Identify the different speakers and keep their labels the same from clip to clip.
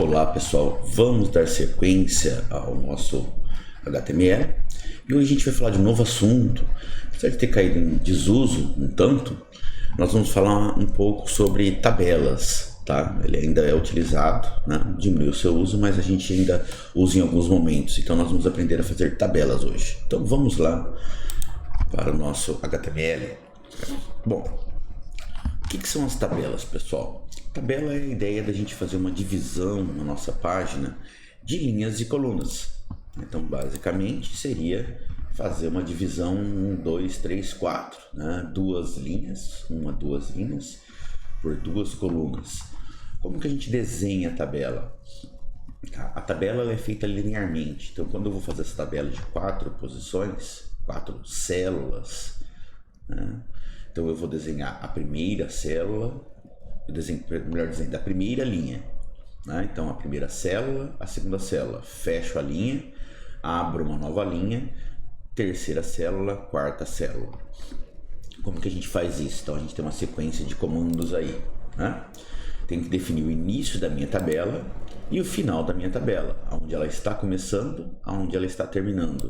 Speaker 1: Olá pessoal, vamos dar sequência ao nosso HTML e hoje a gente vai falar de um novo assunto. Apesar de ter caído em desuso um tanto, nós vamos falar um pouco sobre tabelas, tá? Ele ainda é utilizado, né? Diminuiu o seu uso, mas a gente ainda usa em alguns momentos, então nós vamos aprender a fazer tabelas hoje. Então vamos lá para o nosso HTML. Bom, o que são as tabelas, pessoal? Tabela é a ideia da gente fazer uma divisão na nossa página de linhas e colunas. Então, basicamente, seria fazer uma divisão 1, 2, 3, 4, né? Duas linhas por duas colunas. Como que a gente desenha a tabela? A tabela ela é feita linearmente. Então, quando eu vou fazer essa tabela de 4 posições, 4 células, né? Então eu vou desenhar a primeira célula, melhor dizendo, a primeira linha, né? Então a primeira célula, a segunda célula, fecho a linha, abro uma nova linha, terceira célula, quarta célula. Como que a gente faz isso? Então a gente tem uma sequência de comandos aí, né? Tem que definir o início da minha tabela e o final da minha tabela, onde ela está começando, onde ela está terminando,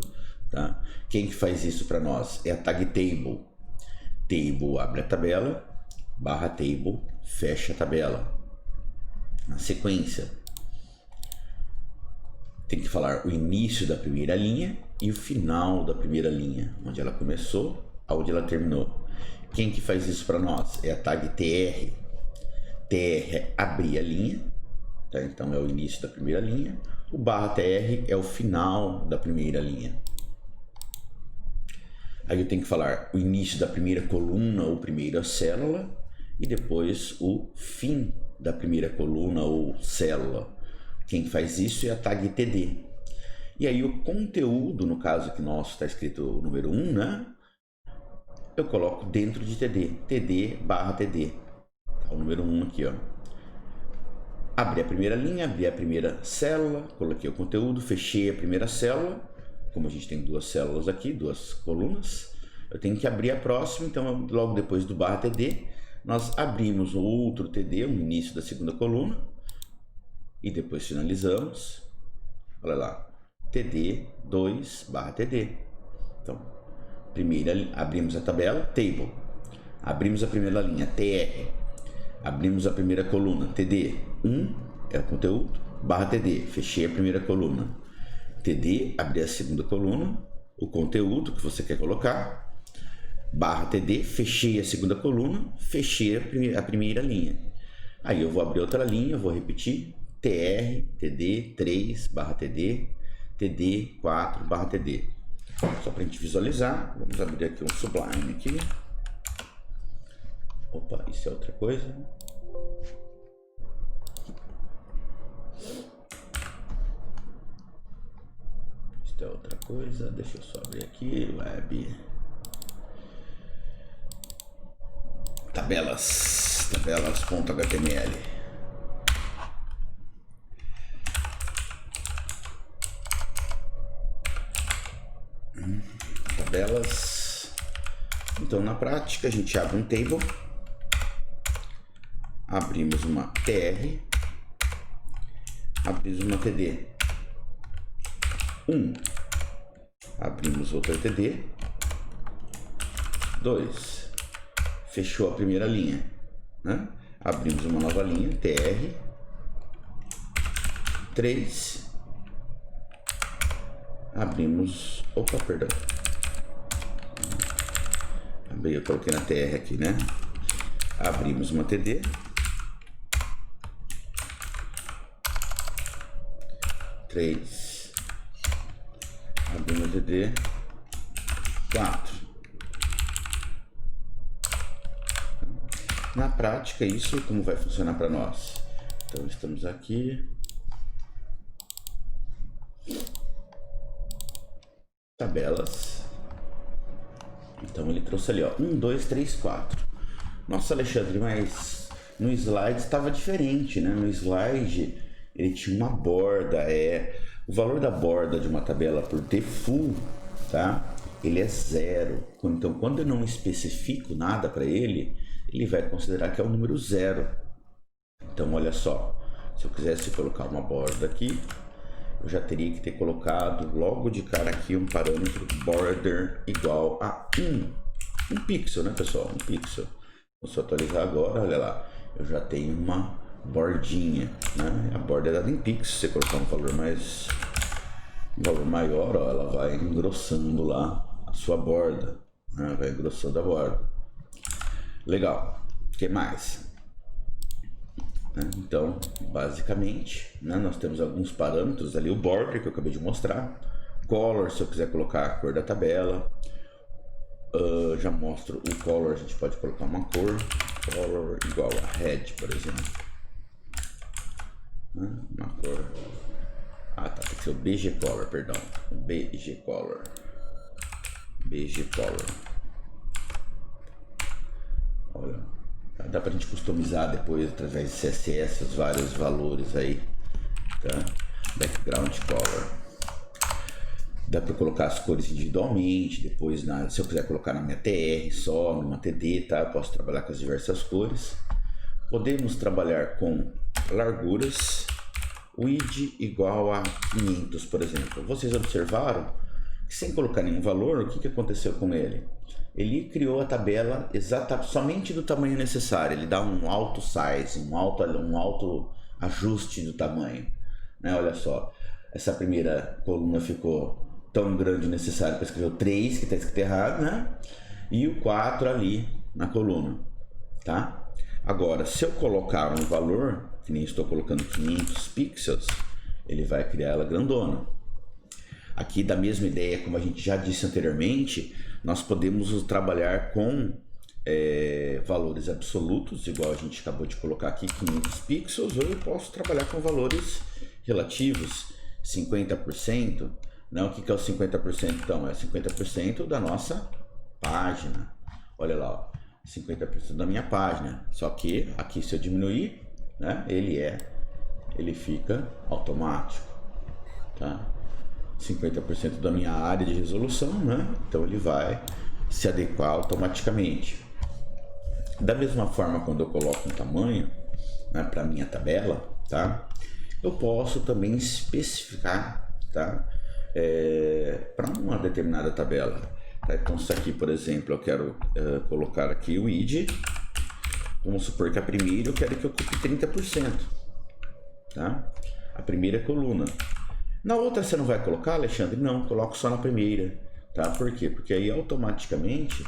Speaker 1: tá? Quem que faz isso para nós? É a tag table. Table abre a tabela, barra table, fecha a tabela. Na sequência, tem que falar o início da primeira linha e o final da primeira linha, onde ela começou, aonde ela terminou. Quem que faz isso para nós? É a tag tr. Tr é abrir a linha, tá? Então é o início da primeira linha. O barra tr é o final da primeira linha. Aí eu tenho que falar o início da primeira coluna ou primeira célula e depois o fim da primeira coluna ou célula. Quem faz isso é a tag td. E aí o conteúdo, no caso aqui nosso está escrito o número 1, né? Eu coloco dentro de td, td barra td. Tá o número 1 aqui, ó. Abri a primeira linha, abri a primeira célula, coloquei o conteúdo, fechei a primeira célula. Como a gente tem duas células aqui, duas colunas, eu tenho que abrir a próxima, então logo depois do barra td, nós abrimos o outro td, o início da segunda coluna, e depois finalizamos, olha lá, td2 barra td. Então, abrimos a tabela, table, abrimos a primeira linha, tr, abrimos a primeira coluna, td1 é o conteúdo, barra td, fechei a primeira coluna. td, abrir a segunda coluna, o conteúdo que você quer colocar, barra td, fechei a segunda coluna, fechei a primeira linha. Aí eu vou abrir outra linha, vou repetir, tr, td, 3, barra td, td, 4, barra td. Só para a gente visualizar, vamos abrir aqui um Sublime aqui. Opa, isso é outra coisa. É outra coisa, deixa eu só abrir aqui, web, tabelas.html. Tabelas. Então na prática a gente abre um table, abrimos uma tr, abrimos uma td. 1, abrimos outra td, 2, fechou a primeira linha, né? Abrimos uma nova linha, tr, 3, abrimos, eu coloquei na tr aqui, né? Abrimos uma td, 3, abrimos o td, 4. Na prática, isso como vai funcionar para nós? Então, estamos aqui. Tabelas. Então, ele trouxe ali, ó, 1, 2, 3, 4. Nossa, Alexandre, mas no slide estava diferente, né? No slide, ele tinha uma borda, o valor da borda de uma tabela por default, tá? Ele é 0. Então, quando eu não especifico nada para ele, ele vai considerar que é o número 0. Então, olha só. Se eu quisesse colocar uma borda aqui, eu já teria que ter colocado logo de cara aqui um parâmetro border igual a 1 pixel, né, pessoal? 1 pixel. Vou só atualizar agora, olha lá. Eu já tenho uma bordinha, né? A borda é dada em pixels. Se você colocar um valor maior, ó, ela vai engrossando lá a sua borda, né? Vai engrossando a borda. Legal. O que mais? Então, basicamente, né, nós temos alguns parâmetros ali, o border que eu acabei de mostrar, color, se eu quiser colocar a cor da tabela, já mostro o color, a gente pode colocar uma cor, color igual a red, por exemplo, né, uma cor, tá, tem que ser o BG color, perdão, BG color, olha. Dá pra gente customizar depois através de CSS os vários valores aí, tá? Background color. Dá pra colocar as cores individualmente, depois se eu quiser colocar na minha TR só, numa TD, tá? Eu posso trabalhar com as diversas cores. Podemos trabalhar com larguras, width igual a 500, por exemplo. Vocês observaram que sem colocar nenhum valor, o que aconteceu com ele? Ele criou a tabela somente do tamanho necessário. Ele dá um auto size, um auto ajuste do tamanho, né? Olha só, essa primeira coluna ficou tão grande necessário para escrever o 3, que está escrito errado, né? E o 4 ali na coluna, tá? Agora, se eu colocar um valor, que nem estou colocando 500 pixels, ele vai criar ela grandona. Aqui, da mesma ideia, como a gente já disse anteriormente, nós podemos trabalhar com valores absolutos, igual a gente acabou de colocar aqui, 500 pixels, ou eu posso trabalhar com valores relativos, 50%. Não, o que é o 50% então? É 50% da nossa página. Olha lá, ó, 50% da minha página. Só que aqui, se eu diminuir, né, ele fica automático, tá? 50% da minha área de resolução, né? Então ele vai se adequar automaticamente. Da mesma forma, quando eu coloco um tamanho, né, para minha tabela, tá? Eu posso também especificar, tá? Para uma determinada tabela, tá? Então, se aqui, por exemplo, eu quero colocar aqui o id, vamos supor que a primeira eu quero que ocupe 30%, tá? A primeira coluna. Na outra você não vai colocar, Alexandre? Não, coloco só na primeira, tá? Por quê? Porque aí automaticamente,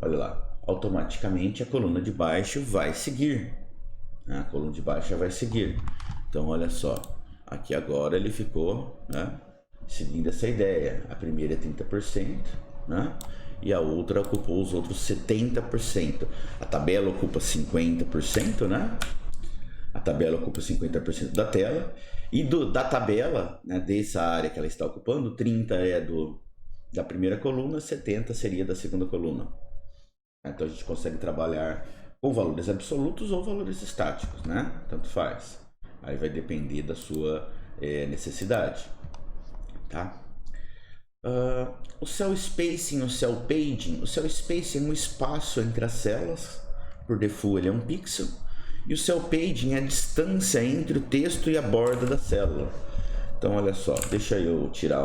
Speaker 1: olha lá, automaticamente a coluna de baixo vai seguir, né? A coluna de baixo vai seguir. Então, olha só, aqui agora ele ficou, né, seguindo essa ideia. A primeira é 30%, né? E a outra ocupou os outros 70%. A tabela ocupa 50%, né? A tabela ocupa 50% da tela. E da tabela, né, dessa área que ela está ocupando, 30 é da primeira coluna, 70 seria da segunda coluna. Então a gente consegue trabalhar com valores absolutos ou valores estáticos, né? Tanto faz. Aí vai depender da sua necessidade, tá? O cell spacing, o cell paging. O cell spacing é um espaço entre as células. Por default ele é 1 pixel. E o cell paging é a distância entre o texto e a borda da célula. Então, olha só, deixa eu tirar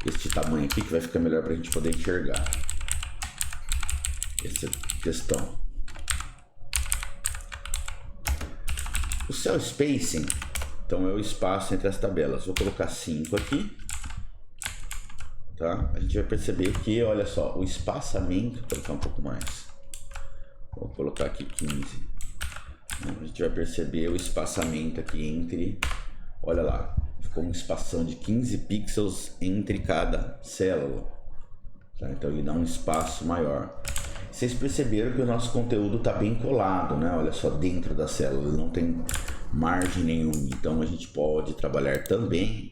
Speaker 1: este tamanho aqui, que vai ficar melhor para a gente poder enxergar essa questão. O cell spacing, então, é o espaço entre as tabelas. Vou colocar 5 aqui, tá? A gente vai perceber que, olha só, o espaçamento, vou colocar um pouco mais. Vou colocar aqui 15. A gente vai perceber o espaçamento aqui entre, olha lá, ficou uma espação de 15 pixels entre cada célula, tá? Então ele dá um espaço maior. Vocês perceberam que o nosso conteúdo está bem colado, né? Olha só, dentro da célula, não tem margem nenhuma. Então a gente pode trabalhar também,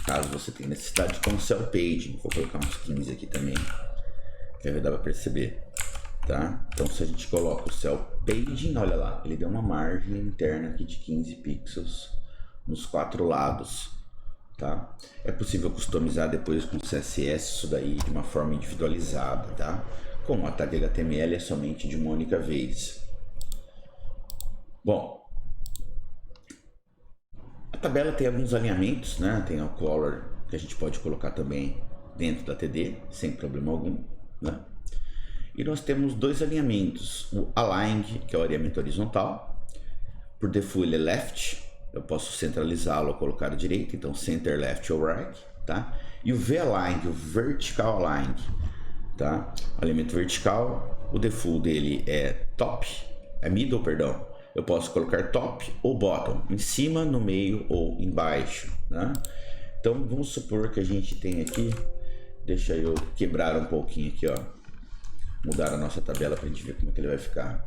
Speaker 1: caso você tenha necessidade, com o cell paging. Vou colocar uns 15 aqui também, que aí dá para perceber. Tá? Então, se a gente coloca o cell paging, olha lá, ele deu uma margem interna aqui de 15 pixels nos 4 lados, tá? É possível customizar depois com CSS isso daí de uma forma individualizada, tá? Com a tag HTML é somente de uma única vez. Bom, tabela tem alguns alinhamentos, né? Tem o color que a gente pode colocar também dentro da TD, sem problema algum, né? E nós temos dois alinhamentos, o Align, que é o alinhamento horizontal, por default ele é left, eu posso centralizá-lo ou colocar à direita, então center, left ou right, tá? E o V-Align, o Vertical Align, tá? O alinhamento vertical, o default dele é top, é middle, perdão. Eu posso colocar top ou bottom, em cima, no meio ou embaixo, né? Então vamos supor que a gente tem aqui, deixa eu quebrar um pouquinho aqui, ó, mudar a nossa tabela para a gente ver como é que ele vai ficar.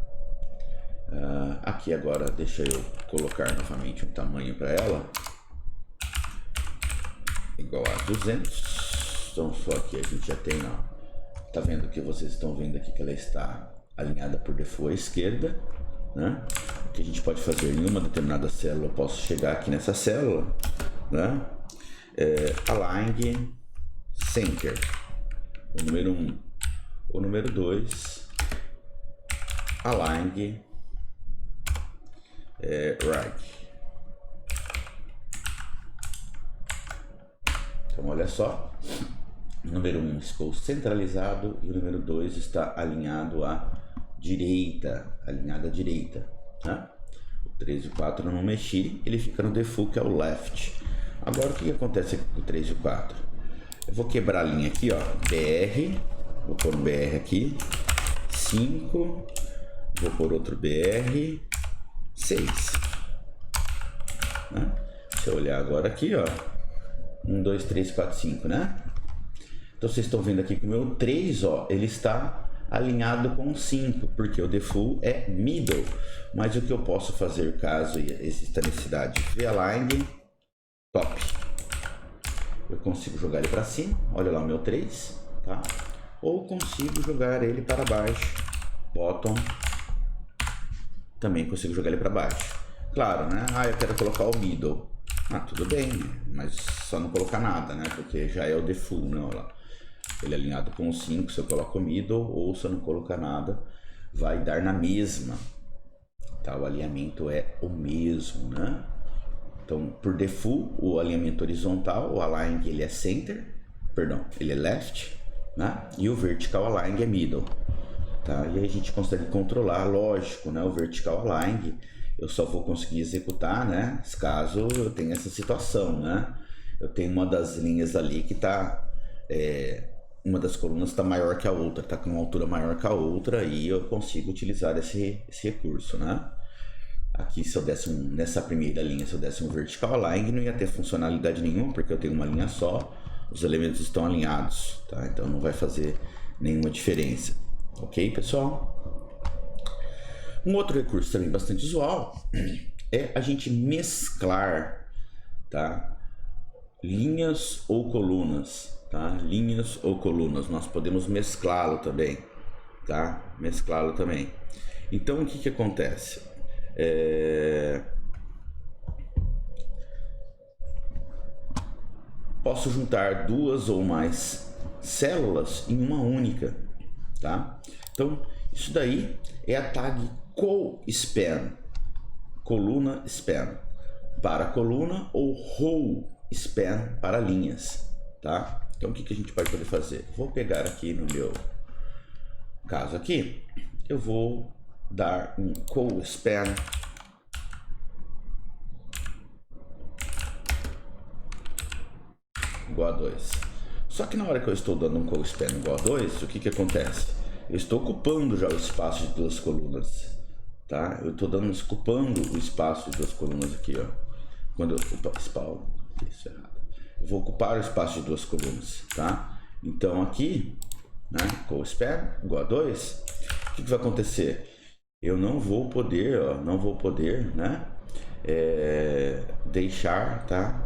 Speaker 1: Aqui agora deixa eu colocar novamente um tamanho para ela, igual a 200. Então só aqui a gente já tem, ó, tá vendo que vocês estão vendo aqui que ela está alinhada por default à esquerda, né? O que a gente pode fazer em uma determinada célula, eu posso chegar aqui nessa célula, né? Align center, o número 1, o número 2, align right. Então olha só, o número 1 ficou centralizado e o número 2 está alinhado à direita, alinhado à direita, né? O 3 e o 4 eu não mexi, ele fica no default, que é o left. Agora o que acontece aqui com o 3 e o 4? Eu vou quebrar a linha aqui, ó, BR, vou pôr um BR aqui, 5, vou pôr outro BR, 6, né? Se eu olhar agora aqui, ó, 1, 2, 3, 4, 5, né? Então vocês estão vendo aqui que o meu 3, ó, ele está alinhado com 5, porque o default é middle. Mas o que eu posso fazer caso exista necessidade de V-Align top, eu consigo jogar ele para cima, olha lá o meu 3, tá? Ou consigo jogar ele para baixo, bottom, também consigo jogar ele para baixo. Claro, né? Eu quero colocar o middle. Tudo bem, mas só não colocar nada, né? Porque já é o default, né? Olha lá. Ele é alinhado com o 5, se eu coloco o middle, ou se eu não colocar nada, vai dar na mesma. Tá? O alinhamento é o mesmo, né? Então, por default, o alinhamento horizontal, o align, ele é center, perdão, ele é left, né? E o vertical align é middle, tá? E aí a gente consegue controlar, lógico, né? O vertical align, eu só vou conseguir executar, né? Caso eu tenha essa situação, né? Eu tenho uma das linhas ali que tá, uma das colunas está maior que a outra, está com uma altura maior que a outra, e eu consigo utilizar esse recurso, né? Aqui, se eu desse nessa primeira linha, se eu desse um vertical align, não ia ter funcionalidade nenhuma, porque eu tenho uma linha só, os elementos estão alinhados, tá? Então não vai fazer nenhuma diferença, ok, pessoal? Um outro recurso também bastante usual é a gente mesclar, tá? Linhas ou colunas, tá? Linhas ou colunas, nós podemos mesclá-lo também, tá? Mesclá-lo também. Então o que acontece? Posso juntar duas ou mais células em uma única, tá? Então isso daí é a tag co-span, coluna span para coluna, ou row span para linhas, tá? Então o que a gente pode poder fazer? Vou pegar aqui no meu caso aqui, eu vou dar um co-span igual a 2. Só que na hora que eu estou dando um co-span igual a 2, o que acontece? Eu estou ocupando já o espaço de duas colunas, tá? Eu estou ocupando o espaço de duas colunas aqui, ó. Quando eu spawn, isso é errado. Eu vou ocupar o espaço de duas colunas, tá? Então aqui, né, co-span igual a 2, o que vai acontecer? Eu não vou poder, ó, né, deixar, tá,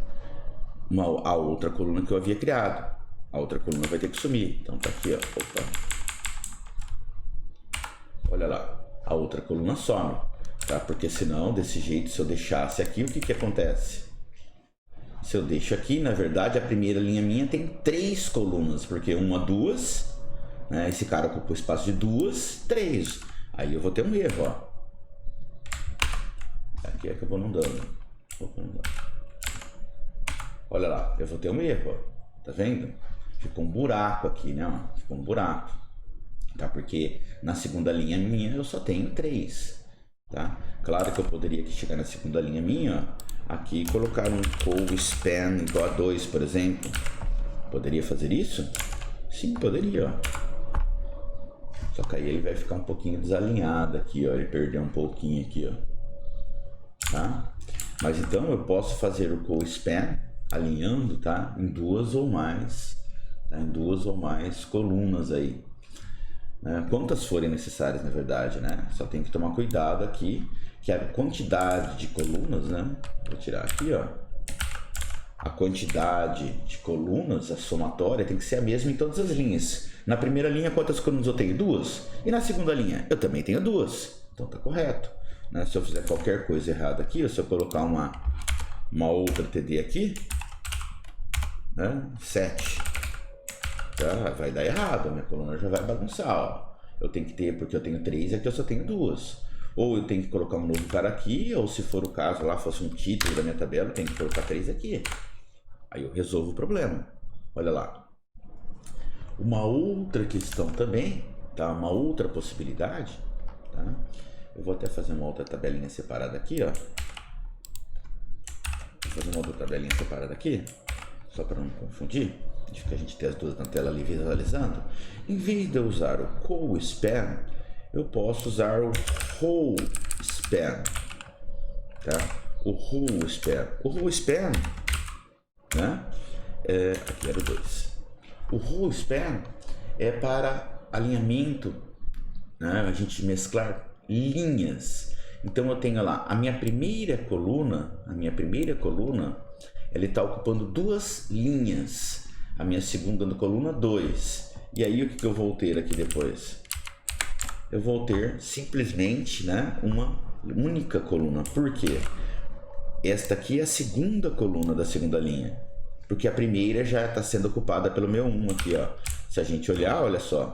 Speaker 1: a outra coluna que eu havia criado. A outra coluna vai ter que sumir. Então tá aqui, ó. Opa. Olha lá, a outra coluna some, tá? Porque senão, desse jeito, se eu deixasse aqui, o que acontece? Se eu deixo aqui, na verdade, a primeira linha minha tem 3 colunas, porque 1, 2, né? Esse cara ocupa o espaço de 2, 3. Aí eu vou ter um erro, ó. Aqui acabou não dando. Opa, não dá. olha lá, eu vou ter um erro, ó. Tá vendo? Ficou um buraco aqui, né? Ó, ficou um buraco, tá? Porque na segunda linha minha eu só tenho 3, tá? Claro que eu poderia chegar na segunda linha minha, ó, aqui e colocar um co-span igual a 2, por exemplo. Poderia fazer isso? Sim, poderia, ó. Só que aí ele vai ficar um pouquinho desalinhado aqui, ó. Ele perdeu um pouquinho aqui, ó. Tá? Mas então eu posso fazer o co-span alinhando, tá? Em duas ou mais, tá? Em duas ou mais colunas aí. Quantas forem necessárias, na verdade, né? Só tem que tomar cuidado aqui, que a quantidade de colunas, né? Vou tirar aqui, ó. A quantidade de colunas, a somatória, tem que ser a mesma em todas as linhas. Na primeira linha, quantas colunas eu tenho? 2. E na segunda linha, eu também tenho 2. Então tá correto. Né? Se eu fizer qualquer coisa errada aqui, ou se eu colocar uma outra TD aqui, né? 7. Tá? Vai dar errado, a minha coluna já vai bagunçar. Ó. Eu tenho que ter, porque eu tenho 3 e aqui eu só tenho 2. Ou eu tenho que colocar um novo cara aqui, ou se for o caso lá, fosse um título da minha tabela, eu tenho que colocar 3 aqui. Aí eu resolvo o problema. Olha lá. Uma outra questão também, tá? Uma outra possibilidade, tá? Eu vou até fazer uma outra tabelinha separada aqui, ó. Vou fazer uma outra tabelinha separada aqui, só para não confundir. Deixa que a gente tem as duas na tela ali visualizando. Em vez de eu usar o co-span, eu posso usar o whole span, tá? O whole span. O whole span, né? Aqui era o 2. O whole span é para alinhamento, né? A gente mesclar linhas. Então eu tenho lá a minha primeira coluna, ela está ocupando 2 linhas. A minha segunda coluna, 2. E aí o que eu vou ter aqui depois? Eu vou ter simplesmente, né, uma única coluna. Por quê? Esta aqui é a segunda coluna da segunda linha. Porque a primeira já está sendo ocupada pelo meu 1 aqui, ó. Se a gente olhar, olha só.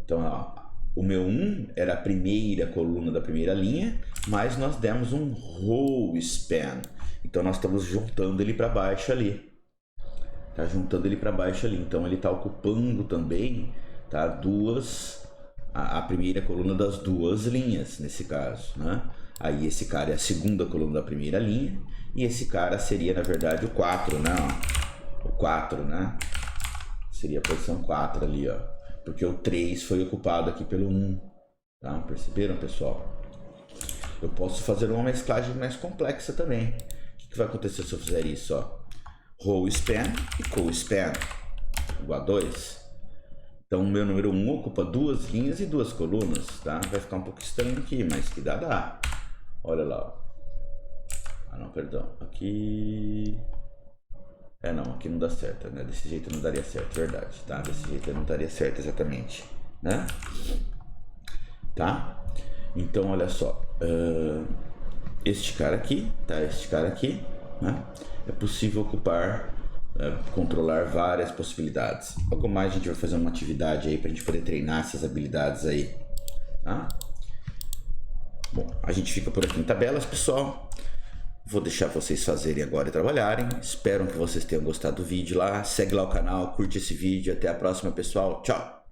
Speaker 1: Então, ó, o meu 1 era a primeira coluna da primeira linha, mas nós demos um whole span. Então, nós estamos juntando ele para baixo ali. Tá juntando ele para baixo ali. Então, ele está ocupando também, tá, a primeira coluna das 2 linhas, nesse caso, né? Aí esse cara é a segunda coluna da primeira linha. E esse cara seria, na verdade, o 4, né? Ó. O 4, né? Seria a posição 4 ali, ó. Porque o 3 foi ocupado aqui pelo 1. Tá? Perceberam, pessoal? Eu posso fazer uma mesclagem mais complexa também. O que vai acontecer se eu fizer isso, ó? Whole span e co-span igual a 2. Então o meu número 1 ocupa 2 linhas e 2 colunas, tá? Vai ficar um pouco estranho aqui, mas que dá. Olha lá, ó. Ah não, perdão, aqui... não, aqui não dá certo, né? Desse jeito não daria certo, verdade, tá? Desse jeito não daria certo exatamente, né? Tá? Então, olha só, este cara aqui, tá? Este cara aqui, né? É possível ocupar, controlar várias possibilidades. Logo mais a gente vai fazer uma atividade aí pra gente poder treinar essas habilidades aí, tá? Bom, a gente fica por aqui em tabelas, pessoal. Vou deixar vocês fazerem agora e trabalharem. Espero que vocês tenham gostado do vídeo lá. Segue lá o canal, curte esse vídeo. Até a próxima, pessoal. Tchau!